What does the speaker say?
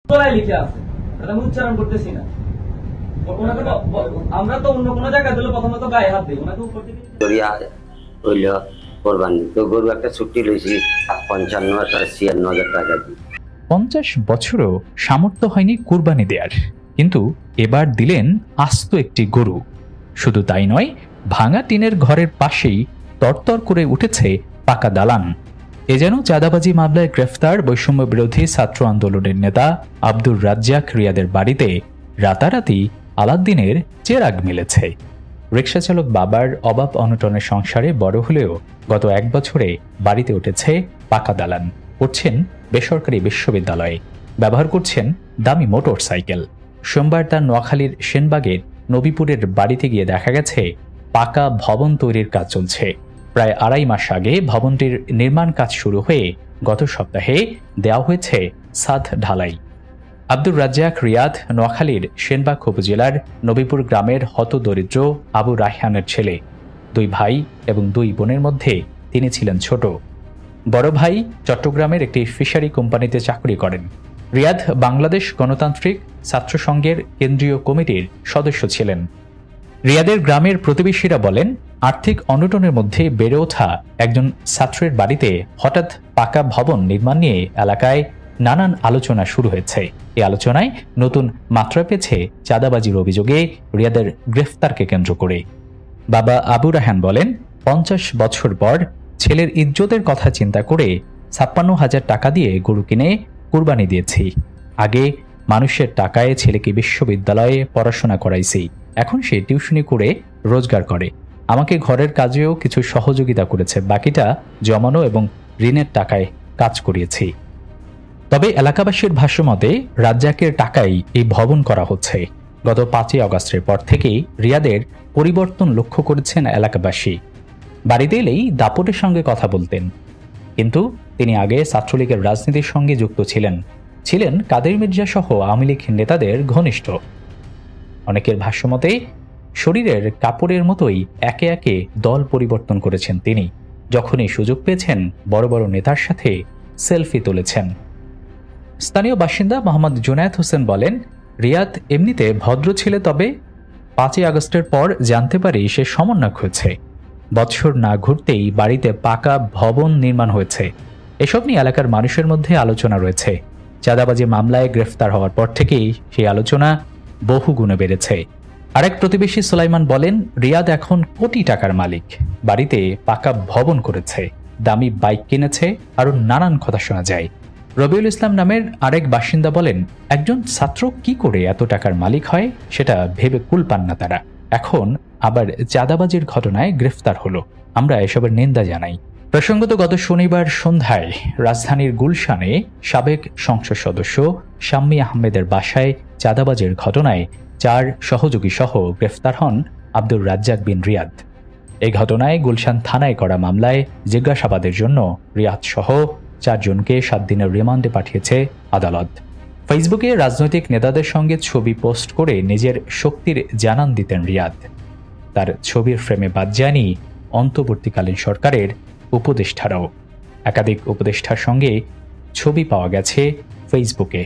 তোরাই লিখে আছে, তাহলে আমি উচ্চারণ করতেছি না। ওনাকে তো আমরা তো অন্য কোনো জায়গায় দিলে প্রথমত গায়ে হাত দিই, ওনাকে উপর থেকে হইল কোরবানি। তো গরু একটা ছুটি লইছি 55,000 টাকা দিয়ে। 50 বছরও সামর্থ্য হয়নি কুরবানি দেয়ার, কিন্তু এবার দিলেন আস্ত একটি গরু। শুধু তাই নয়, ভাঙা টিনের ঘরের পাশেই তরতর করে উঠেছে পাকা দালান। এ যেন চাঁদাবাজি মামলায় গ্রেফতার বৈষম্য বিরোধী ছাত্র আন্দোলনের নেতা আব্দুর রাজ্জাক রিয়াদের বাড়িতে রাতারাতি আলাদ্দিনের চেরাগ মিলেছে। রিকশাচালক বাবার অভাব অনটনের সংসারে বড় হলেও গত 1 বছরে বাড়িতে উঠেছে পাকা দালান। পড়ছেন বেসরকারি বিশ্ববিদ্যালয়ে, ব্যবহার করছেন দামি মোটর সাইকেল। সোমবার তার নোয়াখালীর সেনবাগের নবীপুরের বাড়িতে গিয়ে দেখা গেছে পাকা ভবন তৈরির কাজ চলছে। প্রায় 2.5 মাস আগে ভবনটির নির্মাণ কাজ শুরু হয়ে গত সপ্তাহে দেওয়া হয়েছে ছাদ ঢালাই। আব্দুর রাজ্জাক রিয়াদ নোয়াখালীর সেনবাগ উপজেলার নবীপুর গ্রামের হতদরিদ্র আবু রায়হানের ছেলে। 2 ভাই এবং 2 বোনের মধ্যে তিনি ছিলেন ছোট। বড় ভাই চট্টগ্রামের একটি ফিশারি কোম্পানিতে চাকরি করেন। রিয়াদ বাংলাদেশ গণতান্ত্রিক ছাত্র সংঘের কেন্দ্রীয় কমিটির সদস্য ছিলেন। রিয়াদের গ্রামের প্রতিবেশীরা বলেন, আর্থিক অনটনের মধ্যে বেড়ে ওঠা একজন ছাত্রের বাড়িতে হঠাৎ পাকা ভবন নির্মাণ নিয়ে এলাকায় নানান আলোচনা শুরু হয়েছে। এই আলোচনায় নতুন মাত্রা পেয়েছে চাঁদাবাজির অভিযোগে রিয়াদের গ্রেফতারকে কেন্দ্র করে। বাবা আবু রায়হান বলেন, 50 বছর পর ছেলের ইজ্জতের কথা চিন্তা করে 56,000 টাকা দিয়ে গরু কিনে কুরবানি দিয়েছি। আগে মানুষের টাকায় ছেলেকে বিশ্ববিদ্যালয়ে পড়াশোনা করাইছি, এখন সে টিউশনি করে রোজগার করে। আমাকে ঘরের কাজেও কিছু সহযোগিতা করেছে, বাকিটা জমানো এবং ঋণের টাকায় কাজ করিয়েছি। তবে এলাকাবাসীর ভাষ্যমতে রাজ্জাকের টাকায় এই ভবন করা হচ্ছে। গত 5ই আগস্টের পর থেকেই রিয়াদের পরিবর্তন লক্ষ্য করেছেন এলাকাবাসী। বাড়িতে এলেই দাপটের সঙ্গে কথা বলতেন, কিন্তু তিনি আগে ছাত্রলীগের রাজনীতির সঙ্গে যুক্ত ছিলেন কাদের মির্জা সহ আওয়ামী লীগ নেতাদের ঘনিষ্ঠ। অনেকের ভাষ্যমতে শরীরের কাপড়ের মতোই একে একে দল পরিবর্তন করেছেন তিনি। যখনই সুযোগ পেয়েছেন বড় বড় নেতার সাথে সেলফি তুলেছেন। স্থানীয় বাসিন্দা মোহাম্মদ জুনায়েদ হোসেন বলেন, রিয়াদ এমনিতে ভদ্র ছেলে, তবে 5ই আগস্টের পর জানতে পারি সে সমন্বয়ক হয়েছে। বছর না ঘুরতেই বাড়িতে পাকা ভবন নির্মাণ হয়েছে। এসব নিয়ে এলাকার মানুষের মধ্যে আলোচনা রয়েছে। চাঁদাবাজি মামলায় গ্রেফতার হওয়ার পর থেকেই সেই আলোচনা বহু গুণে বেড়েছে। আরেক প্রতিবেশী সুলাইমান বলেন, রিয়াদ এখন কোটি টাকার মালিক, বাড়িতে পাকা ভবন করেছে, দামি বাইক কিনেছে, আরও নানান কথা শোনা যায়। রবিউল ইসলাম নামের আরেক বাসিন্দা বলেন, একজন ছাত্র কি করে এত টাকার মালিক হয় সেটা ভেবে কুল পান না তারা। এখন আবার চাঁদাবাজির ঘটনায় গ্রেফতার হলো, আমরা এসবের নিন্দা জানাই। প্রসঙ্গত গত শনিবার সন্ধ্যায় রাজধানীর গুলশানে সাবেক সংসদ সদস্য শাম্মী আহমেদের বাসায় চাঁদাবাজির ঘটনায় 4 সহযোগী সহ গ্রেফতার হন আব্দুর রাজ্জাক বিন রিয়াদ। এই ঘটনায় গুলশান থানায় করা মামলায় জিজ্ঞাসাবাদের জন্য রিয়াদ সহ 4 জনকে 7 দিনের রিমান্ডে পাঠিয়েছে আদালত। ফেসবুকে রাজনৈতিক নেতাদের সঙ্গে ছবি পোস্ট করে নিজের শক্তির জানান দিতেন রিয়াদ। তার ছবির ফ্রেমে বাদ যায়নি অন্তর্বর্তীকালীন সরকারের উপদেষ্টারাও। একাধিক উপদেষ্টার সঙ্গে ছবি পাওয়া গেছে ফেসবুকে।